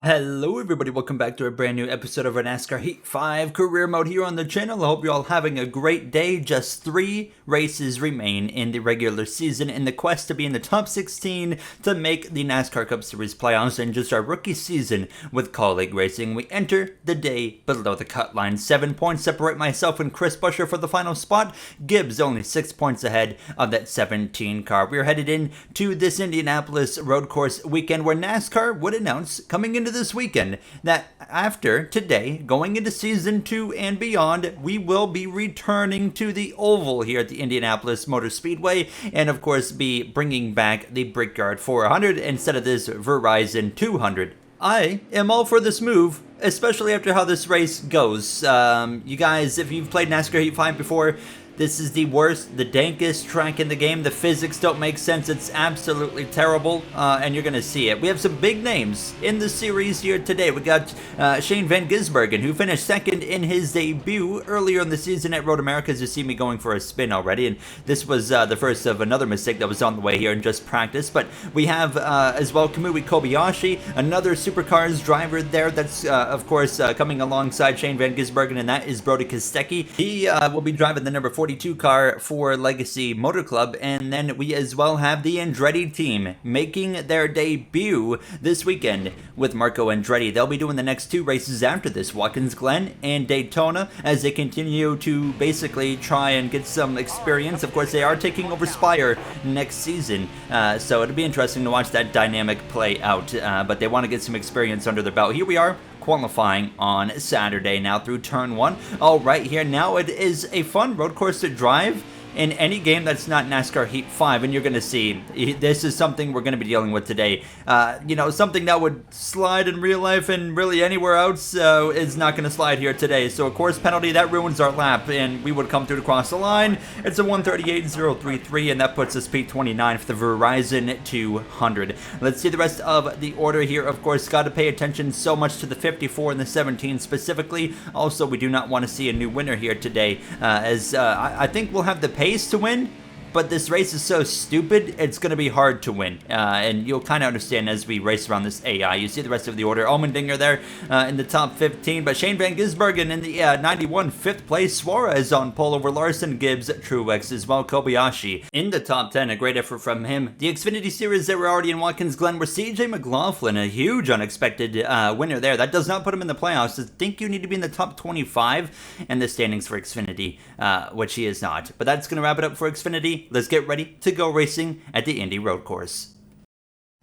Hello everybody, welcome back to a brand new episode of our NASCAR Heat 5 career mode here on the channel. I hope you're all having a great day. Just 3 races remain in the regular season in the quest to be in the top 16 to make the NASCAR Cup Series playoffs. And just our rookie season with Colleague Racing, we enter the day below the cut line. 7 points separate myself and Chris Buescher for the final spot. Gibbs only 6 points ahead of that 17 car. We're headed in to this Indianapolis road course weekend where NASCAR would announce coming into this weekend that after today, going into season 2 and beyond, we will be returning to the oval here at the Indianapolis Motor Speedway and of course be bringing back the Brickyard 400 instead of this Verizon 200. I am all for this move, especially after how this race goes. You guys, if you've played NASCAR Heat 5 before, this is the worst, the dankest track in the game. The physics don't make sense. It's absolutely terrible, and you're going to see it. We have some big names in the series here today. We got Shane Van Gisbergen, who finished second in his debut earlier in the season at Road Americas. You see me going for a spin already, and this was the first of another mistake that was on the way here in just practice. But we have as well Kamui Kobayashi, another Supercars driver there that's, of course, coming alongside Shane Van Gisbergen, and that is Brody Kostecki. He will be driving the number 42 car for Legacy Motor Club, and then we as well have the Andretti team making their debut this weekend with Marco Andretti. They'll be doing the next 2 races after this, Watkins Glen and Daytona, as they continue to basically try and get some experience. Of course, they are taking over Spire next season, so it'll be interesting to watch that dynamic play out, but they want to get some experience under their belt. Here we are, qualifying on Saturday now through turn 1. All right, here now it is a fun road course to drive in any game that's not NASCAR Heat 5, and you're going to see this is something we're going to be dealing with today. You know, something that would slide in real life and really anywhere else is not going to slide here today. So a course penalty, that ruins our lap, and we would come through to cross the line. It's a 138.033, and that puts us P29 for the Verizon 200. Let's see the rest of the order here. Of course, got to pay attention so much to the 54 and the 17 specifically. Also, we do not want to see a new winner here today, as I think we'll have the pace to win, but this race is so stupid, it's going to be hard to win. And you'll kind of understand as we race around this AI. You see the rest of the order. Allmendinger there in the top 15, but Shane Van Gisbergen in the 91, 5th place. Suarez on pole over Larson, Gibbs, Truex as well. Kobayashi in the top 10. A great effort from him. The Xfinity Series that were already in Watkins Glen were CJ McLaughlin, a huge unexpected winner there. That does not put him in the playoffs. I think you need to be in the top 25 in the standings for Xfinity, which he is not. But that's going to wrap it up for Xfinity. Let's get ready to go racing at the Indy road course.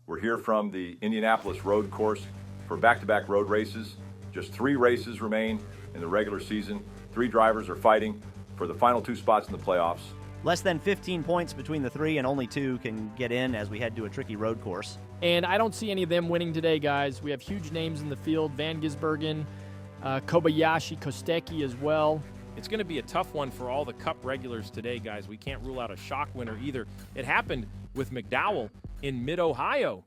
We're here from the Indianapolis road course for back-to-back road races. Just 3 races remain in the regular season. 3 drivers are fighting for the final 2 spots in the playoffs. Less than 15 points between the 3, and only 2 can get in as we head to a tricky road course. And I don't see any of them winning today, guys. We have huge names in the field. Van Gisbergen, Kobayashi, Kostecki as well. It's going to be a tough one for all the Cup regulars today, guys. We can't rule out a shock winner either. It happened with McDowell in mid-Ohio.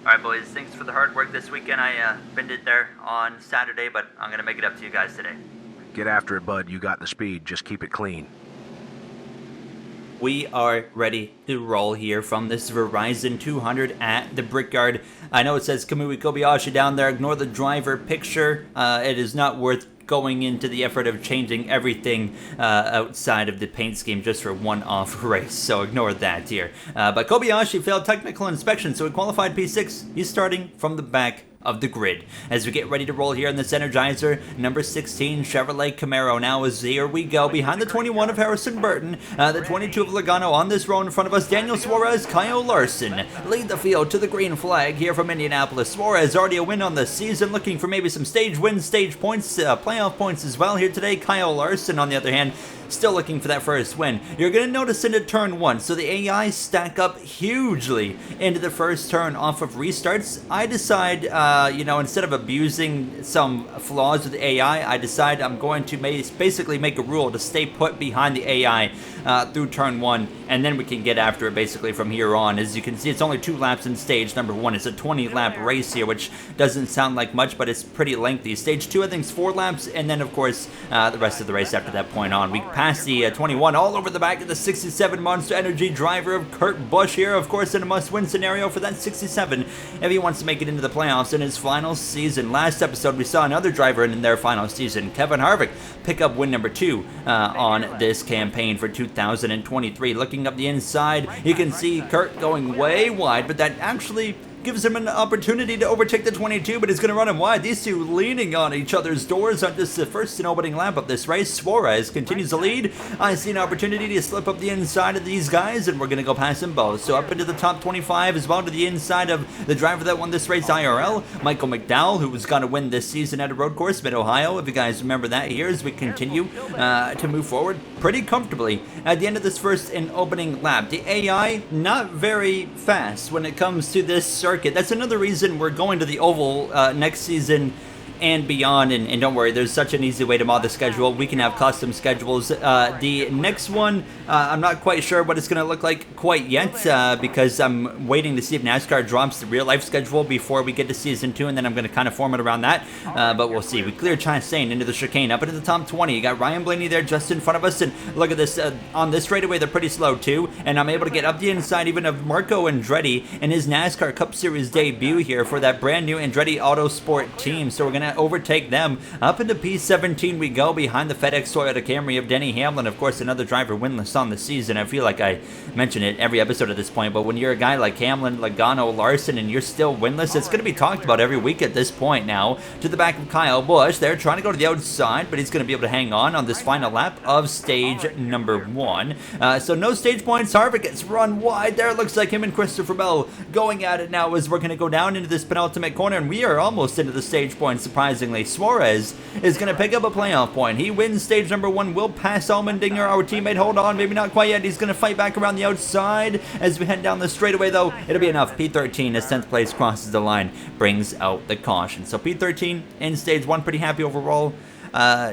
Alright boys, thanks for the hard work this weekend. I binned it there on Saturday, but I'm going to make it up to you guys today. Get after it, bud. You got the speed. Just keep it clean. We are ready to roll here from this Verizon 200 at the Brickyard. I know it says Kamui Kobayashi down there. Ignore the driver picture. It is not worth going into the effort of changing everything outside of the paint scheme just for one off race, so ignore that here. But Kobayashi failed technical inspection, so he qualified P6. He's starting from the back of the grid. As we get ready to roll here in this Energizer, number 16 Chevrolet Camaro now is here we go behind the 21 of Harrison Burton, the 22 of Logano on this row in front of us. Daniel Suarez, Kyle Larson lead the field to the green flag here from Indianapolis. Suarez already a win on the season, looking for maybe some stage wins, stage points, playoff points as well here today. Kyle Larson, on the other hand, still looking for that first win. You're going to notice into turn 1, so the AI stack up hugely into the first turn off of restarts. I decide, instead of abusing some flaws with the AI, I decide I'm going to basically make a rule to stay put behind the AI through turn 1, and then we can get after it basically from here on. As you can see, it's only 2 laps in stage number 1. It's a 20-lap race here, which doesn't sound like much, but it's pretty lengthy. Stage 2, I think, is 4 laps, and then, of course, the rest of the race after that point on. We pass the 21 all over the back of the 67 Monster Energy driver of Kurt Busch here, of course, in a must-win scenario for that 67 if he wants to make it into the playoffs in his final season. Last episode, we saw another driver in their final season, Kevin Harvick, pick up win number 2 on this campaign for 2023. Looking up the inside, you can see Kurt going way wide, but that actually gives him an opportunity to overtake the 22, but he's going to run him wide. These two leaning on each other's doors on just the first and opening lap of this race. Suarez continues to lead. I see an opportunity to slip up the inside of these guys, and we're going to go past them both. So up into the top 25 as well, to the inside of the driver that won this race IRL, Michael McDowell, who was going to win this season at a road course, Mid-Ohio. If you guys remember that here, as we continue to move forward pretty comfortably at the end of this first and opening lap. The AI, not very fast when it comes to this circuit. That's another reason we're going to the oval next season and beyond, and don't worry, there's such an easy way to mod the schedule. We can have custom schedules. The next one, I'm not quite sure what it's going to look like quite yet, because I'm waiting to see if NASCAR drops the real life schedule before we get to season 2, and then I'm going to kind of form it around that, but we'll see. We clear Chastain into the chicane, up into the top 20. You got Ryan Blaney there just in front of us, and look at this, on this straightaway, they're pretty slow too, and I'm able to get up the inside even of Marco Andretti in his NASCAR Cup Series debut here for that brand new Andretti Autosport team. So we're going to overtake them. Up into P17 we go, behind the FedEx Toyota Camry of Denny Hamlin, of course, another driver winless on the season. I feel like I mention it every episode at this point, but when you're a guy like Hamlin, Logano, Larson, and you're still winless, it's going to be talked about every week at this point now. To the back of Kyle Busch, they're trying to go to the outside, but he's going to be able to hang on this final lap of stage number 1. So no stage points. Harvick gets run wide there. It looks like him and Christopher Bell going at it now as we're going to go down into this penultimate corner, and we are almost into the stage point, surprisingly. Suarez is going to pick up a playoff point. He wins stage number 1, will pass Allmendinger, our teammate. Hold on, maybe not quite yet. He's going to fight back around the outside as we head down the straightaway, though. It'll be enough. P13 as 10th place crosses the line, brings out the caution. So P13 in stage 1, pretty happy overall.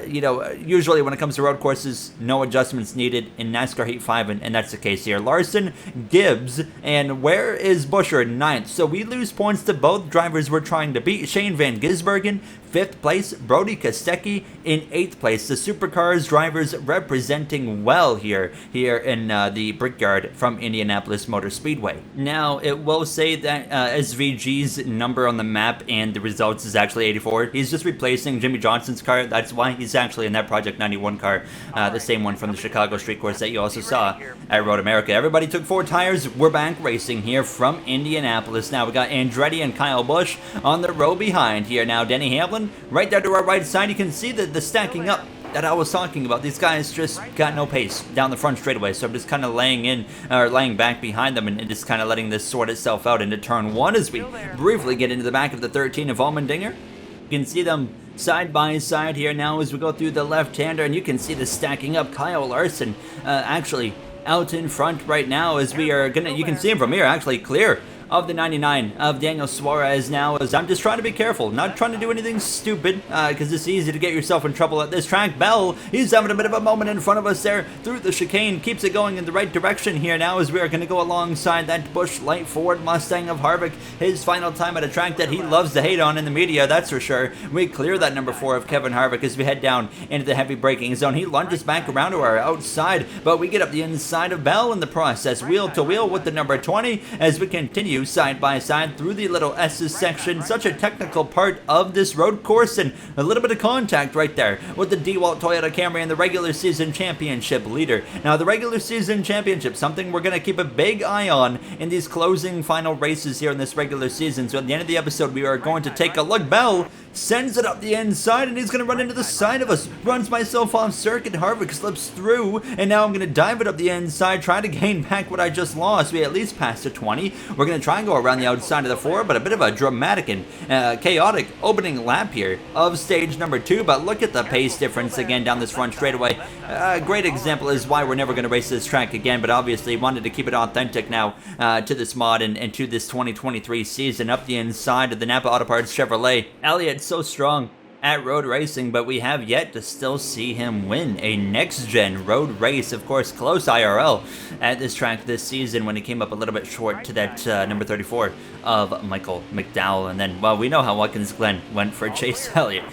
You know, usually when it comes to road courses, no adjustments needed in NASCAR Heat 5, and that's the case here. Larson, Gibbs, and where is Buescher in 9th? So we lose points to both drivers we're trying to beat. Shane Van Gisbergen, 5th place. Brody Kostecki in 8th place. The Supercars drivers representing well here in the Brickyard from Indianapolis Motor Speedway. Now, it will say that SVG's number on the map and the results is actually 84. He's just replacing Jimmy Johnson's car. That's why he's actually in that Project 91 car, the same one from the Chicago Street Course that you also saw at Road America. Everybody took 4 tires. We're back racing here from Indianapolis. Now we got Andretti and Kyle Busch on the row behind here. Now Denny Hamlin right there to our right side. You can see the stacking up that I was talking about. These guys just got no pace down the front straightaway, so I'm just kind of laying back behind them and just kind of letting this sort itself out into turn 1 as we briefly get into the back of the 13 of Allmendinger. You can see them side by side here now as we go through the left-hander, and you can see the stacking up. Kyle Larson actually out in front right now as we are gonna, you can see him from here actually clear of the 99 of Daniel Suarez now, as I'm just trying to be careful, not trying to do anything stupid, because it's easy to get yourself in trouble at this track. Bell, he's having a bit of a moment in front of us there through the chicane, keeps it going in the right direction here now as we are going to go alongside that Busch Light Ford Mustang of Harvick, his final time at a track that he loves to hate on in the media, that's for sure. We clear that number 4 of Kevin Harvick as we head down into the heavy braking zone. He lunges back around to our outside, but we get up the inside of Bell in the process, wheel to wheel with the number 20 as we continue side by side through the little S's section. Such a technical part of this road course, and a little bit of contact right there with the DeWalt Toyota Camry and the regular season championship leader. Now the regular season championship, something we're going to keep a big eye on in these closing final races here in this regular season. So at the end of the episode we are going to take a look. Bell sends it up the inside, and he's going to run into the side of us. Runs myself off circuit. Harvick slips through, and now I'm going to dive it up the inside, try to gain back what I just lost. We at least passed a 20. We're going to try and go around the outside of the 4, but a bit of a dramatic and chaotic opening lap here of stage number 2. But look at the pace difference again down this front straightaway. A great example is why we're never going to race this track again, but obviously wanted to keep it authentic now to this mod and to this 2023 season. Up the inside of the Napa Auto Parts Chevrolet. Elliott so strong. at road racing, but we have yet to still see him win a next-gen road race. Of course, close IRL at this track this season when he came up a little bit short to that number 34 of Michael McDowell. And then, well, we know how Watkins Glen went for Chase Elliott.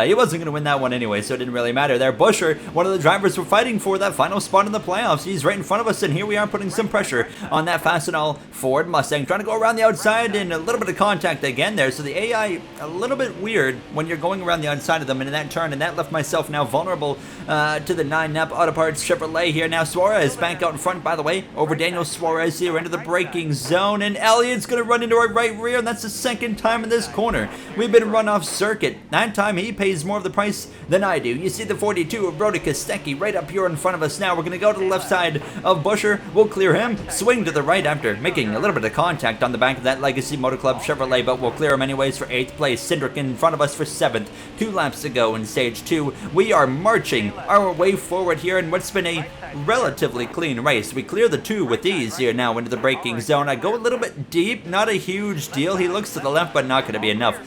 He wasn't going to win that one anyway, so it didn't really matter there. Busher, one of the drivers we're fighting for that final spot in the playoffs. He's right in front of us, and here we are putting some pressure on that Fastenal Ford Mustang, trying to go around the outside, and a little bit of contact again there. So the AI, a little bit weird when you're going around the outside of them and in that turn, and that left myself now vulnerable to the 9 Nap Auto Parts Chevrolet here. Now Suarez back out in front, by the way, over Daniel Suarez here into the braking zone, and Elliott's going to run into our right rear, and that's the second time in this corner we've been run off circuit. That time he pays more of the price than I do. You see the 42 of Brody Kostecki right up here in front of us now. We're going to go to the left side of Busher. We'll clear him, swing to the right after making a little bit of contact on the back of that Legacy Motor Club Chevrolet, but we'll clear him anyways for 8th place. Cindric in front of us for 7th. 2 laps to go in stage 2. We are marching our way forward here in what's been a relatively clean race. We clear the 2 with ease here now into the braking zone. I go a little bit deep, not a huge deal. He looks to the left, but not going to be enough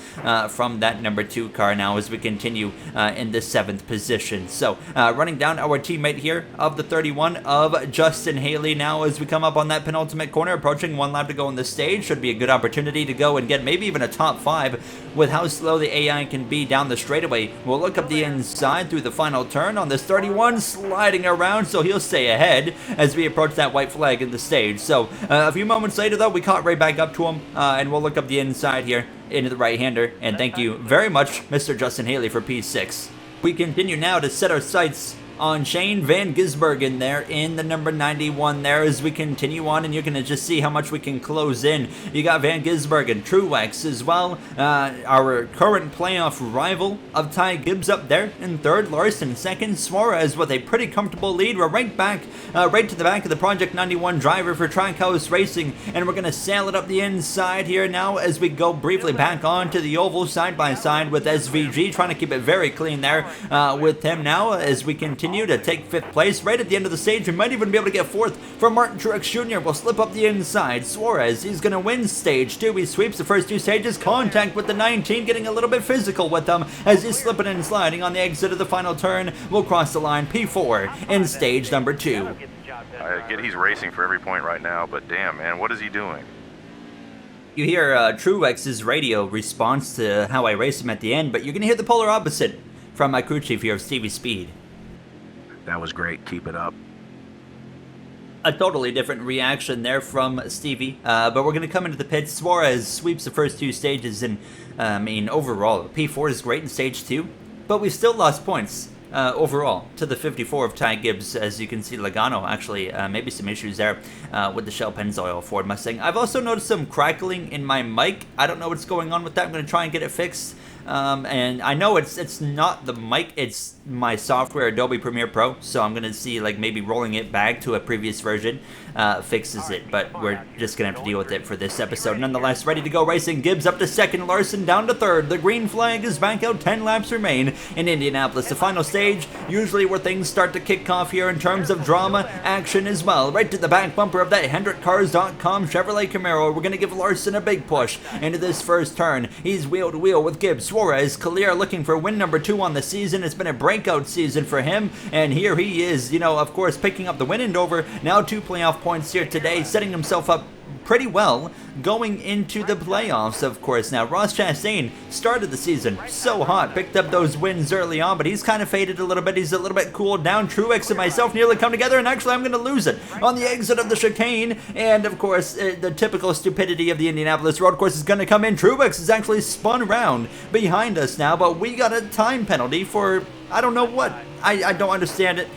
from that number 2 car now as we continue in the 7th position. So running down our teammate here of the 31 of Justin Haley now as we come up on that penultimate corner, approaching 1 lap to go in the stage. Should be a good opportunity to go and get maybe even a top 5 with how slow the AI can be down the straightaway. We'll look up the inside through the final turn on this 31, sliding around, so he'll stay ahead as we approach that white flag in the stage. So a few moments later, though, we caught right back up to him, and we'll look up the inside here into the right-hander, and thank you very much, Mr. Justin Haley, for P6. We continue now to set our sights on Shane Van Gisbergen there in the number 91 there as we continue on, and you're going to just see how much we can close in. You got Van Gisbergen, Truex as well, our current playoff rival of Ty Gibbs up there in 3rd, Larson 2nd, Suarez with a pretty comfortable lead. We're right back, right to the back of the Project 91 driver for Trackhouse Racing, and we're going to sail it up the inside here now as we go briefly back onto the oval side by side with SVG, trying to keep it very clean there with him now as we continue to take 5th place. Right at the end of the stage, we might even be able to get 4th for Martin Truex Jr. We'll slip up the inside. Suarez, he's going to win stage 2. He sweeps the first 2 stages. Contact with the 19, getting a little bit physical with them as he's slipping and sliding on the exit of the final turn. We'll cross the line P4 in stage number 2. I get he's racing for every point right now, but damn, man, what is he doing? You hear Truex's radio response to how I race him at the end, but you're going to hear the polar opposite from my crew chief here, Stevie Speed. That was great. Keep it up. A totally different reaction there from Stevie, but we're going to come into the pits. Suarez sweeps the first 2 stages, and overall, P4 is great in stage 2, but we still lost points overall to the 54 of Ty Gibbs. As you can see, Logano actually maybe some issues there with the Shell Pennzoil Ford Mustang. I've also noticed some crackling in my mic. I don't know what's going on with that. I'm going to try and get it fixed. And I know it's not the mic, it's my software, Adobe Premiere Pro, so I'm going to see like maybe rolling it back to a previous version fixes it, but we're just going to have to deal with it for this episode. Nonetheless, ready to go racing. Gibbs up to 2nd, Larson down to 3rd. The green flag is back out, 10 laps remain in Indianapolis. The final stage, usually where things start to kick off here in terms of drama, action as well. Right to the back bumper of that HendrickCars.com Chevrolet Camaro. We're going to give Larson a big push into this first turn. He's wheel to wheel with Gibbs. Suarez, Kalir looking for win number 2 on the season. It's been a breakout season for him, and here he is, of course, picking up the win in Dover. Now 2 playoff points here today, setting himself up pretty well going into the playoffs, of course. Now, Ross Chastain started the season so hot, picked up those wins early on, but he's kind of faded a little bit. He's a little bit cooled down. Truex and myself nearly come together, and actually I'm going to lose it on the exit of the chicane. And, of course, the typical stupidity of the Indianapolis road course is going to come in. Truex is actually spun around behind us now, but we got a time penalty for, I don't know what. I don't understand it.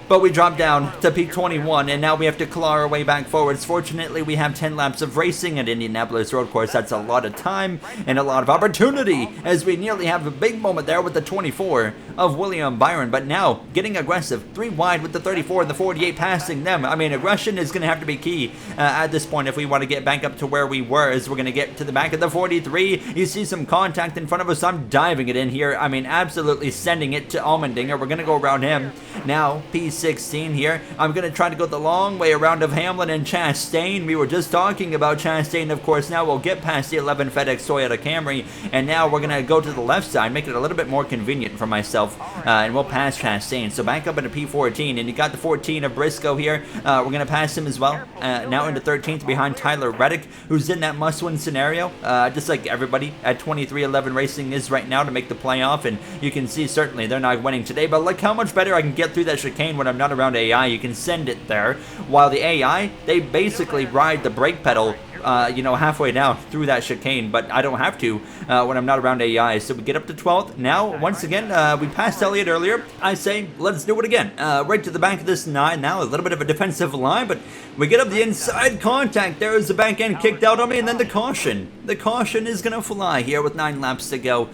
But we drop down to P21, and now we have to claw our way back forwards. Fortunately, we have 10 laps of racing at Indianapolis Road Course. That's a lot of time and a lot of opportunity, as we nearly have a big moment there with the 24 of William Byron. But now, getting aggressive, 3 wide with the 34 and the 48 passing them. I mean, aggression is going to have to be key at this point if we want to get back up to where we were, as we're going to get to the back of the 43. You see some contact in front of us. I'm diving it in here. I mean, absolutely sending it to Allmendinger. We're going to go around him. Now, P6 P16 here. I'm going to try to go the long way around of Hamlin and Chastain. We were just talking about Chastain, of course. Now we'll get past the 11 FedEx Toyota Camry, and now we're going to go to the left side, make it a little bit more convenient for myself, and we'll pass Chastain. So back up into P14, and you got the 14 of Briscoe here. We're going to pass him as well. Now into 13th behind Tyler Reddick, who's in that must-win scenario, just like everybody at 23-11 Racing is right now to make the playoff, and you can see certainly they're not winning today, but look how much better I can get through that chicane when I'm not around AI. You can send it there, while the AI, they basically ride the brake pedal halfway down through that chicane, but I don't have to when I'm not around AI. So we get up to 12th. Now, once again, we passed Elliott earlier. I say, let's do it again. Right to the back of this 9 now, a little bit of a defensive line, but we get up the inside contact. There's the back end kicked out on me, and then the caution. The caution is going to fly here with 9 laps to go.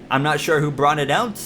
I'm not sure who brought it out,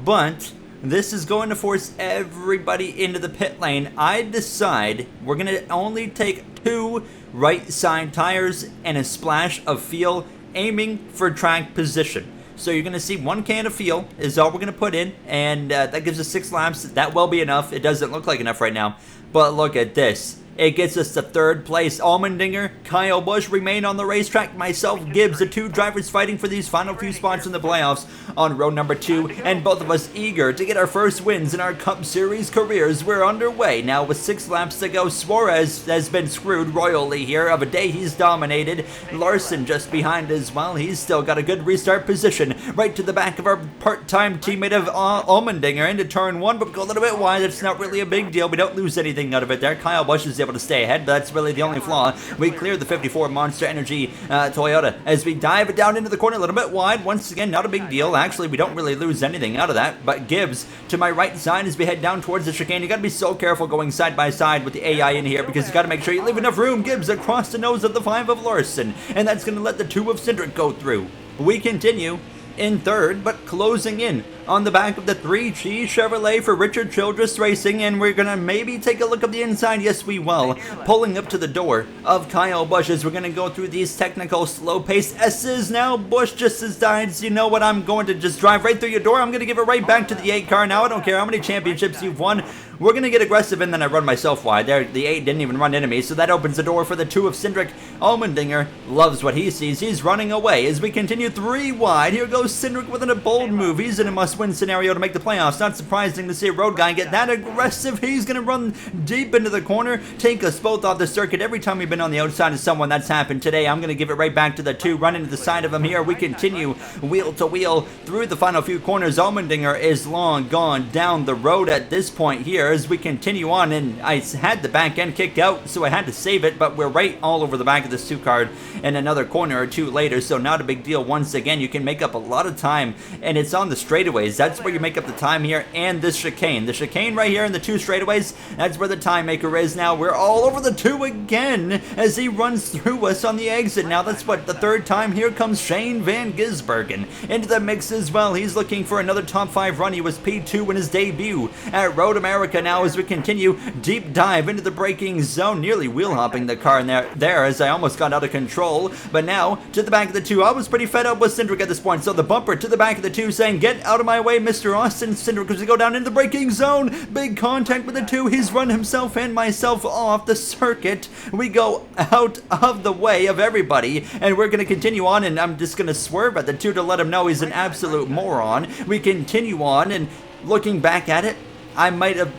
but this is going to force everybody into the pit lane. I decide we're going to only take 2 right side tires and a splash of fuel, aiming for track position. So you're going to see 1 can of fuel is all we're going to put in, and that gives us 6 laps. That will be enough. It doesn't look like enough right now, but look at this. It gets us to 3rd place. Allmendinger, Kyle Busch remain on the racetrack. Myself, Gibbs, the 2 drivers fighting for these final few spots in the playoffs on row number 2, and both of us eager to get our first wins in our Cup Series careers. We're underway now with 6 laps to go. Suarez has been screwed royally here. Of a day he's dominated. Larson just behind as well. He's still got a good restart position. Right to the back of our part-time teammate of Allmendinger into turn 1, but we go a little bit wide. It's not really a big deal. We don't lose anything out of it there. Kyle Busch is able to stay ahead, but that's really the only flaw. We clear the 54 Monster Energy Toyota as we dive it down into the corner a little bit wide. Once again, not a big deal. Actually, we don't really lose anything out of that, but Gibbs to my right side as we head down towards the chicane. You got to be so careful going side by side with the AI in here, because you got to make sure you leave enough room. Gibbs across the nose of the 5 of Larson, and that's going to let the 2 of Cindric go through. We continue in 3rd, but closing in on the back of the 3G Chevrolet for Richard Childress Racing, and we're gonna maybe take a look at the inside. Yes, we will. Pulling up to the door of Kyle Busch as we're gonna go through these technical slow-paced S's now. Busch just decides, you know what, I'm going to just drive right through your door. I'm gonna give it right back to the 8 car now. I don't care how many championships you've won. We're gonna get aggressive, and then I run myself wide. There, the 8 didn't even run into me, so that opens the door for the 2 of Cindric. Allmendinger loves what he sees. He's running away as we continue 3 wide. Here goes Cindric with a bold move. He's in a must-win scenario to make the playoffs. Not surprising to see a road guy get that aggressive. He's gonna run deep into the corner, take us both off the circuit. Every time we've been on the outside of someone, that's happened today. I'm gonna give it right back to the 2, run into the side of him here. We continue wheel to wheel through the final few corners. Allmendinger is long gone down the road at this point here as we continue on, and I had the back end kicked out, so I had to save it, but we're right all over the back of this 2 card and another corner or 2 later, so not a big deal. Once again, you can make up a lot of time, and it's on the straightaways. That's where you make up the time here, and this chicane. The chicane right here in the 2 straightaways, that's where the time maker is now. We're all over the 2 again as he runs through us on the exit. Now that's what, the 3rd time. Here comes Shane Van Gisbergen into the mix as well. He's looking for another top 5 run. He was P2 in his debut at Road America. Now as we continue deep dive into the braking zone, nearly wheel hopping the car in there as I almost got out of control. But now to the back of the 2. I was pretty fed up with Cindric at this point, so the bumper to the back of the 2 saying, get out of my way, Mr. Austin Cindric, as we go down into the braking zone. Big contact with the 2. He's run himself and myself off the circuit. We go out of the way of everybody, and we're going to continue on, and I'm just going to swerve at the 2 to let him know he's an absolute moron. We continue on, and looking back at it, I might have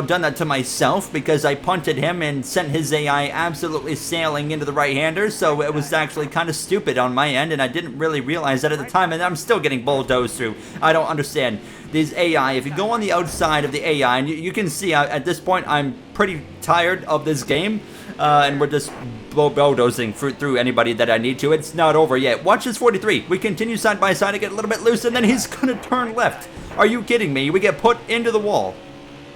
done that to myself, because I punted him and sent his AI absolutely sailing into the right-hander, so it was actually kind of stupid on my end, and I didn't really realize that at the time, and I'm still getting bulldozed through. I don't understand these AI. If you go on the outside of the AI, and you can see at this point, I'm pretty tired of this game, and we're just bulldozing through anybody that I need to. It's not over yet. Watch this 43. We continue side by side to get a little bit loose, and then he's gonna turn left. Are you kidding me? We get put into the wall.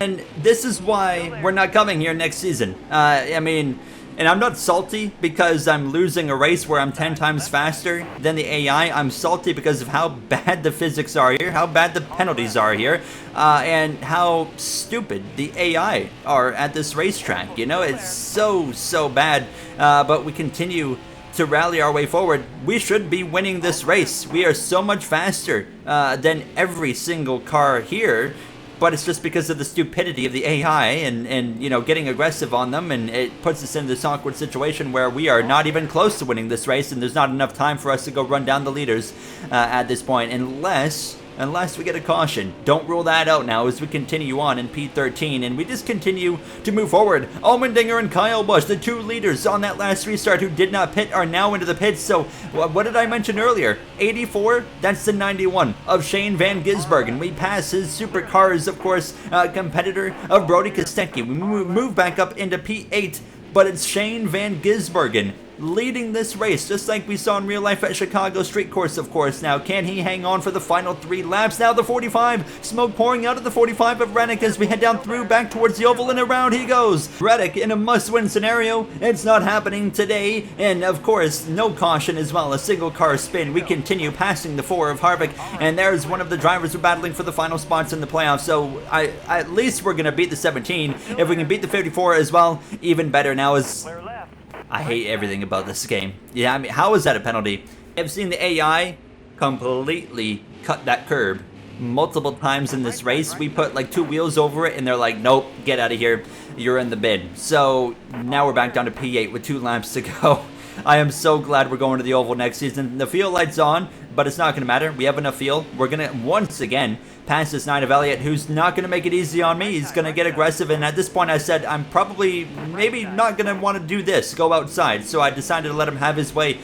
And this is why we're not coming here next season. I mean, and I'm not salty because I'm losing a race where I'm 10 times faster than the AI. I'm salty because of how bad the physics are here, how bad the penalties are here, and how stupid the AI are at this racetrack. It's so bad, but we continue to rally our way forward. We should be winning this race. We are so much faster than every single car here. but it's just because of the stupidity of the AI and you know, getting aggressive on them, and it puts us in this awkward situation where we are not even close to winning this race, and there's not enough time for us to go run down the leaders at this point, unless we get a caution. Don't rule that out now as we continue on in P13, and we just continue to move forward. Allmendinger and Kyle Busch, the two leaders on that last restart who did not pit, are now into the pits. So what did I mention earlier? 84, that's the 91 of Shane Van Gisbergen. We pass his supercars, of course, competitor of Brody Kostecki. We move back up into P8, but it's Shane Van Gisbergen leading this race, just like we saw in real life at Chicago Street Course, of course. Now, can he hang on for the final 3 laps? Now the 45, smoke pouring out of the 45 of Reddick as we head down through back towards the oval, and around he goes. Reddick in a must-win scenario. It's not happening today, and of course, no caution as well. A single car spin. We continue passing the 4 of Harvick, and there's one of the drivers who are battling for the final spots in the playoffs. So at least we're going to beat the 17. If we can beat the 54 as well, even better. Now is... I hate everything about this game. Yeah, I mean, how is that a penalty? I've seen the AI completely cut that curb multiple times in this race. We put like 2 wheels over it, and they're like, nope, get out of here. You're in the bin. So now we're back down to P8 with 2 laps to go. I am so glad we're going to the oval next season. The field light's on, but it's not going to matter. We have enough fuel. We're going to, once again, pass this 9 of Elliott, who's not going to make it easy on me. He's going to get aggressive, and at this point I said I'm probably maybe not going to want to do this, go outside. So I decided to let him have his way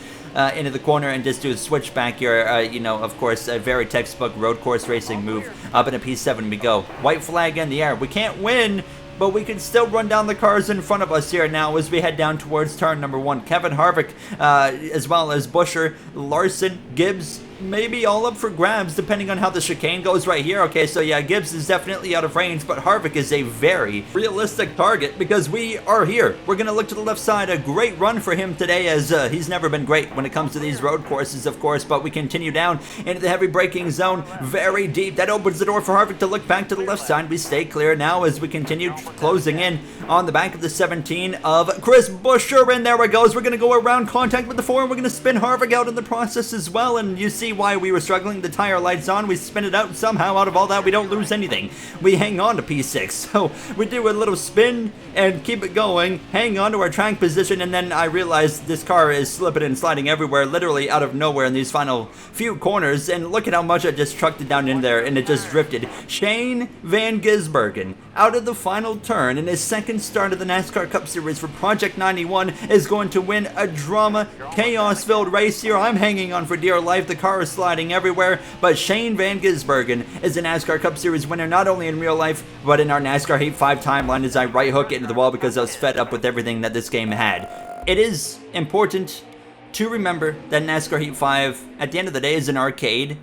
into the corner and just do a switchback here. You know, of course, a very textbook road course racing move. Up into P7 we go. White flag in the air. We can't win, but we can still run down the cars in front of us here now as we head down towards turn number 1. Kevin Harvick, as well as Buscher, Larson, Gibbs, maybe all up for grabs depending on how the chicane goes right here. Okay, so yeah, Gibbs is definitely out of range, but Harvick is a very realistic target because we are here. We're going to look to the left side. A great run for him today, as he's never been great when it comes to these road courses, of course, but we continue down into the heavy braking zone, very deep. That opens the door for Harvick to look back to the left side. We stay clear now as we continue closing in on the back of the 17 of Chris Buescher, and there it goes. We're going to go around contact with the 4, and we're going to spin Harvick out in the process as well, and you see why we were struggling. The tire lights on, we spin it out. Somehow out of all that we don't lose anything. We hang on to P6, so we do a little spin and keep it going, hang on to our track position, and then I realized this car is slipping and sliding everywhere, literally out of nowhere in these final few corners, and look at how much I just trucked it down in there, and it just drifted. Shane Van Gisbergen, out of the final turn in his second start of the NASCAR Cup Series for Project 91, is going to win a drama, chaos-filled race here. I'm hanging on for dear life. The car is sliding everywhere, but Shane Van Gisbergen is a NASCAR Cup Series winner, not only in real life, but in our NASCAR Heat 5 timeline as I right hook it into the wall because I was fed up with everything that this game had. It is important to remember that NASCAR Heat 5, at the end of the day, is an arcade,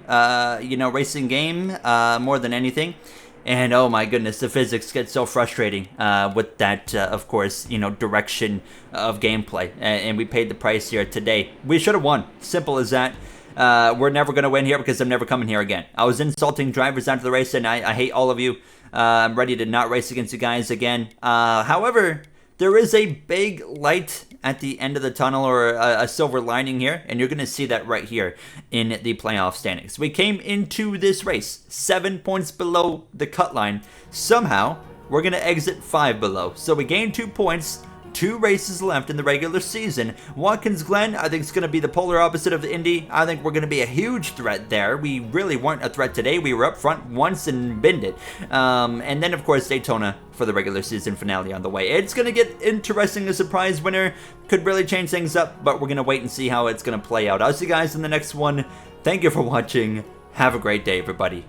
you know, racing game, more than anything. And oh my goodness, the physics get so frustrating with that, of course, you know, direction of gameplay. And we paid the price here today. We should have won. Simple as that. We're never going to win here because I'm never coming here again. I was insulting drivers after the race, and I hate all of you. I'm ready to not race against you guys again. However, there is a big light at the end of the tunnel, or a silver lining here, and you're going to see that right here in the playoff standings. We came into this race 7 points below the cut line. Somehow, we're going to exit 5 below. So we gained 2 points. 2 races left in the regular season. Watkins Glen, I think, is going to be the polar opposite of Indy. I think we're going to be a huge threat there. We really weren't a threat today. We were up front once and binned it. And then, of course, Daytona for the regular season finale on the way. It's going to get interesting. A surprise winner could really change things up, but we're going to wait and see how it's going to play out. I'll see you guys in the next one. Thank you for watching. Have a great day, everybody.